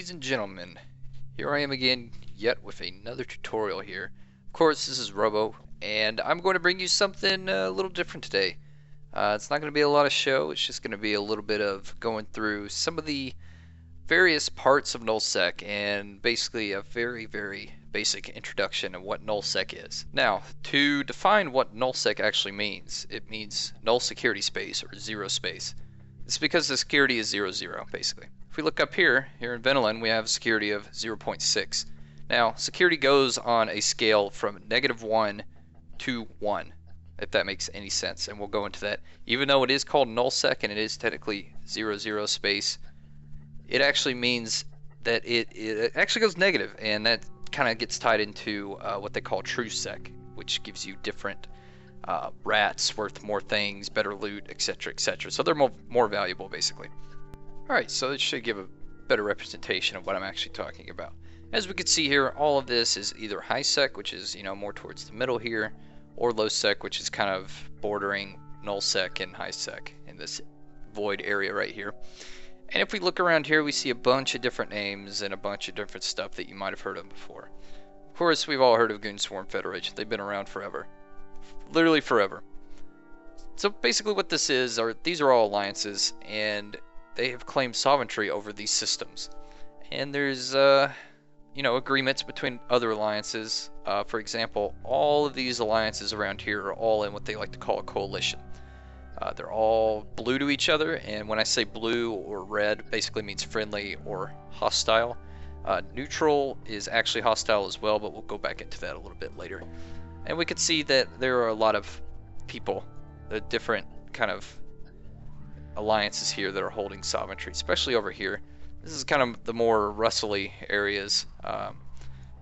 Ladies and gentlemen, here I am again, yet with another tutorial here. Of course, this is Robo, and I'm going to bring you something a little different today. It's not going to be a lot of show, it's just going to be a little bit of going through some of the various parts of Nullsec, and basically a very basic introduction of what Nullsec is. Now, to define what Nullsec actually means, it means null security space, or zero space. It's because the security is 0, basically. If we look up here in Ventolin, we have a security of 0.6. Now, security goes on a scale from -1 to 1, if that makes any sense, and we'll go into that. Even though it is called nullsec and it is technically 0 space, it actually means that it actually goes negative, and that kind of gets tied into what they call true sec, which gives you different rats worth more things, better loot, etc, etc. So they're more valuable, basically. Alright, so it should give a better representation of what I'm actually talking about. As we can see here, all of this is either high sec, which is more towards the middle here, or low sec, which is kind of bordering null sec and high sec in this void area right here. And if we look around here, we see a bunch of different names and a bunch of different stuff that you might have heard of before. Of course, we've all heard of Goon Swarm Federation. They've been around forever. Literally forever. So basically what this is, these are all alliances, and they have claimed sovereignty over these systems. And there's agreements between other alliances. For example, all of these alliances around here are all in what they like to call a coalition. They're all blue to each other, and when I say blue or red, basically means friendly or hostile. Neutral is actually hostile as well, but we'll go back into that a little bit later. And we can see that there are a lot of people, the different kind of alliances here that are holding sovereignty, especially over here. This is kind of the more rustly areas.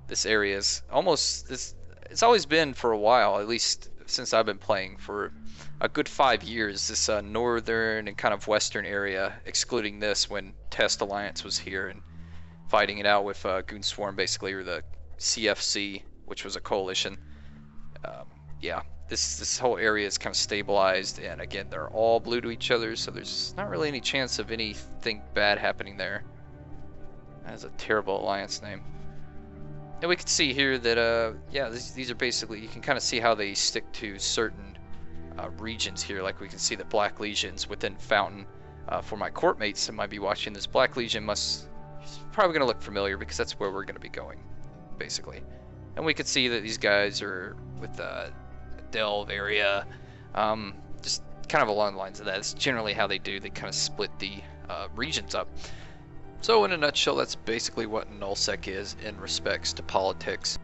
This area is almost it's always been for a while, at least since I've been playing for a good 5 years. This northern and kind of western area, excluding this when Test Alliance was here and fighting it out with Goon Swarm, basically, or the CFC, which was a coalition. Yeah, this whole area is kind of stabilized, and again, they're all blue to each other, so there's not really any chance of anything bad happening there. That is a terrible alliance name. And we can see here that, yeah, these are basically, you can kind of see how they stick to certain regions here. Like we can see the Black Legions within Fountain. For my court mates that might be watching this, Black Legion it's probably going to look familiar because that's where we're going to be going, basically. And we can see that these guys are with the Delve area, just kind of along the lines of that. It's generally how they do. They kind of split the regions up. So in a nutshell, that's basically what Nullsec is in respects to politics.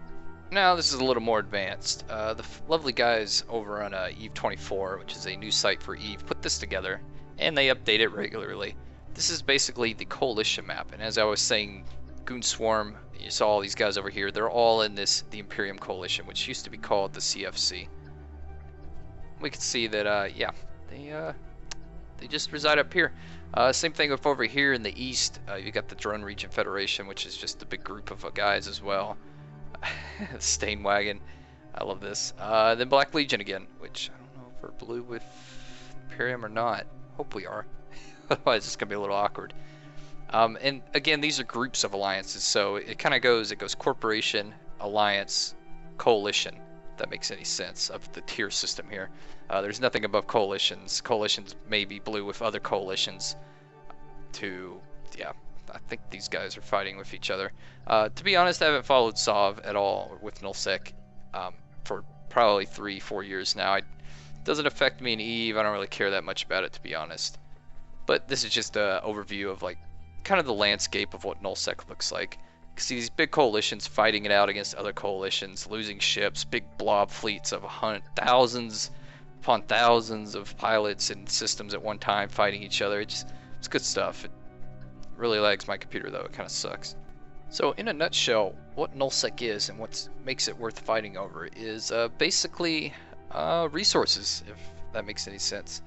Now this is a little more advanced. The lovely guys over on Eve24, which is a new site for Eve, put this together, and they update it regularly. This is basically the coalition map, and as I was saying, Goon Swarm, you saw all these guys over here, they're all in the Imperium Coalition, which used to be called the CFC. We can see that, yeah, they just reside up here. Same thing with over here in the east. You got the Drone Region Federation, which is just a big group of guys as well. Stain Wagon, I love this. Then Black Legion again, which I don't know if we're blue with Imperium or not. Hope we are. Otherwise it's gonna be a little awkward. And again, these are groups of alliances, so it kind of goes corporation, alliance, coalition, if that makes any sense, of the tier system here. There's nothing above coalitions. Coalitions may be blue with other coalitions yeah, I think these guys are fighting with each other. To be honest, I haven't followed Sov at all with Nullsec for probably 3-4 years now. It doesn't affect me in Eve. I don't really care that much about it, to be honest. But this is just an overview of kind of the landscape of what Nullsec looks like. You can see these big coalitions fighting it out against other coalitions, losing ships, big blob fleets of thousands upon thousands of pilots and systems at one time fighting each other. It's good stuff. It really lags my computer though, it kind of sucks. So in a nutshell, what Nullsec is and what makes it worth fighting over is basically resources, if that makes any sense.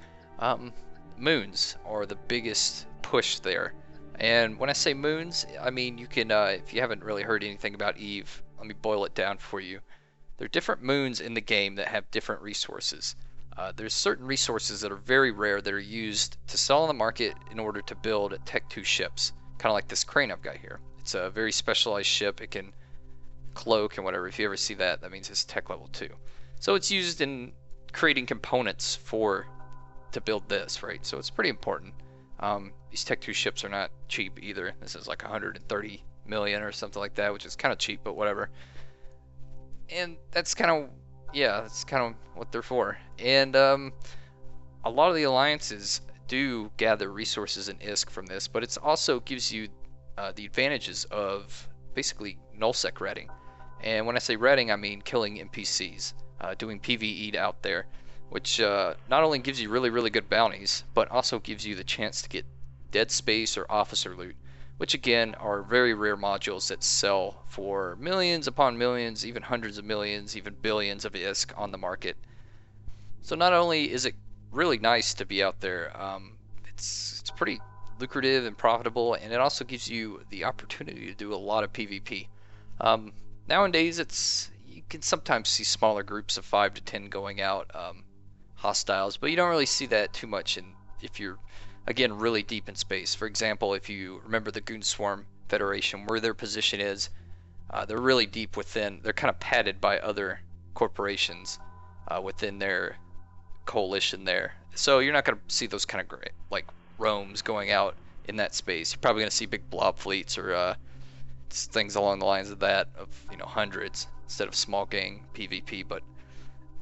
Moons are the biggest push there. And when I say moons, I mean you can, if you haven't really heard anything about Eve, let me boil it down for you. There are different moons in the game that have different resources. There's certain resources that are very rare that are used to sell on the market in order to build Tech 2 ships, kind of like this crane I've got here. It's a very specialized ship. It can cloak and whatever. If you ever see that, that means it's tech level 2. So it's used in creating components to build this, right? So it's pretty important. These Tech 2 ships are not cheap either. This is like 130 million or something like that, which is kind of cheap, but whatever. And that's kind of, yeah, that's kind of what they're for. And a lot of the alliances do gather resources and ISK from this, but it also gives you the advantages of basically nullsec redding. And when I say redding, I mean killing NPCs, doing PvE out there, which not only gives you really, really good bounties, but also gives you the chance to get dead space or officer loot, which again are very rare modules that sell for millions upon millions, even hundreds of millions, even billions of ISK on the market. So not only is it really nice to be out there, it's pretty lucrative and profitable, and it also gives you the opportunity to do a lot of PvP. Nowadays, you can sometimes see smaller groups of 5 to 10 going out hostiles, but you don't really see that too much if you're, again, really deep in space. For example, if you remember the Goon Swarm Federation, where their position is, they're really deep within, they're kind of padded by other corporations within their coalition there. So you're not going to see those kind of great, like roams going out in that space. You're probably going to see big blob fleets or things along the lines of that, of hundreds instead of small gang PvP. But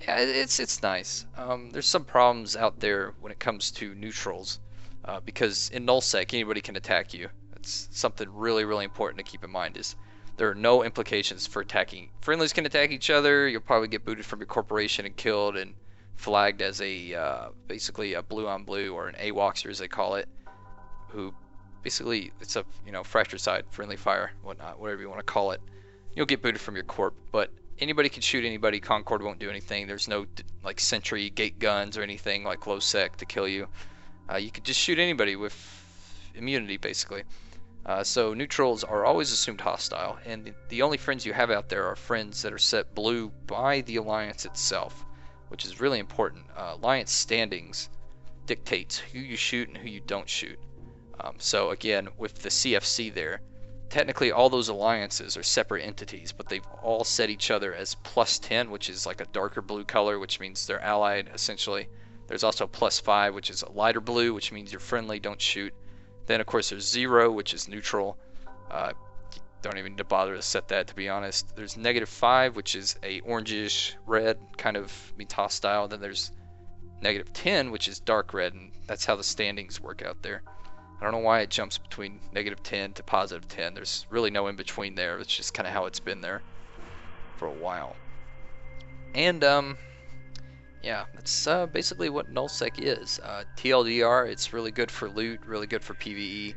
yeah, it's nice. There's some problems out there when it comes to neutrals, because in nullsec anybody can attack you. It's something really, really important to keep in mind. Is there are no implications for attacking. Friendlies can attack each other. You'll probably get booted from your corporation and killed and flagged as a basically a blue on blue, or an AWOXer as they call it, who basically, it's a fratricide, friendly fire, whatnot, whatever you want to call it. You'll get booted from your corp, but anybody can shoot anybody. Concord won't do anything. There's no like sentry gate guns or anything like low sec to kill you. You could just shoot anybody with immunity basically. So neutrals are always assumed hostile, and the only friends you have out there are friends that are set blue by the alliance itself, which is really important. Alliance standings dictates who you shoot and who you don't shoot. So again, with the CFC there, technically all those alliances are separate entities, but they've all set each other as +10, which is like a darker blue color, which means they're allied essentially. There's also +5, which is a lighter blue, which means you're friendly, don't shoot. Then of course there's 0, which is neutral. Don't even bother to set that, to be honest. There's -5, which is a orangish red, kind of means hostile. Then there's -10, which is dark red, and that's how the standings work out there. I don't know why it jumps between -10 to +10. There's really no in between there. It's just kind of how it's been there for a while. And yeah, that's basically what nullsec is. TLDR, it's really good for loot, really good for PvE.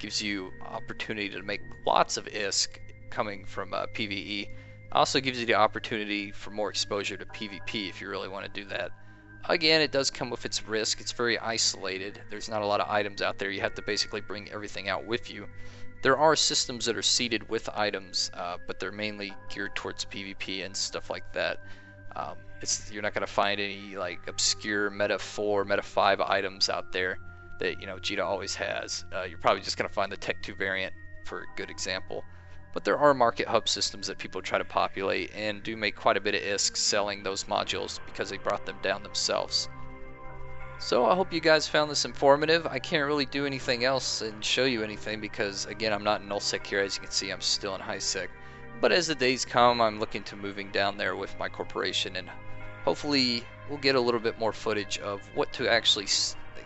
Gives you opportunity to make lots of ISK coming from PvE. Also gives you the opportunity for more exposure to PvP if you really want to do that. Again, it does come with its risk. It's very isolated. There's not a lot of items out there. You have to basically bring everything out with you. There are systems that are seeded with items, but they're mainly geared towards PvP and stuff like that. You're not going to find any like obscure Meta 4, Meta 5 items out there that Jita always has. You're probably just going to find the Tech 2 variant for a good example. But there are market hub systems that people try to populate and do make quite a bit of ISK selling those modules because they brought them down themselves. So I hope you guys found this informative. I can't really do anything else and show you anything because, again, I'm not in nullsec here. As you can see, I'm still in highsec. But as the days come, I'm looking to moving down there with my corporation, and hopefully we'll get a little bit more footage of what to actually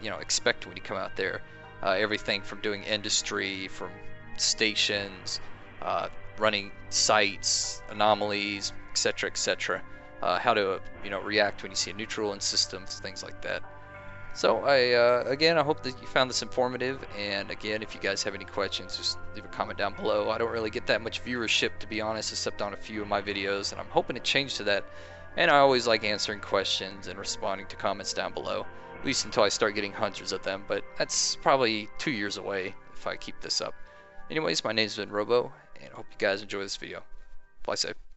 expect when you come out there. Everything from doing industry, from stations, running sites, anomalies, etc., etc. How to react when you see a neutral in systems, things like that. So again, I hope that you found this informative, and again, if you guys have any questions, just leave a comment down below. I don't really get that much viewership, to be honest, except on a few of my videos, and I'm hoping to change to that. And I always like answering questions and responding to comments down below, at least until I start getting hundreds of them, but that's probably 2 years away if I keep this up. Anyways, my name's been Robo, and I hope you guys enjoy this video. Fly safe.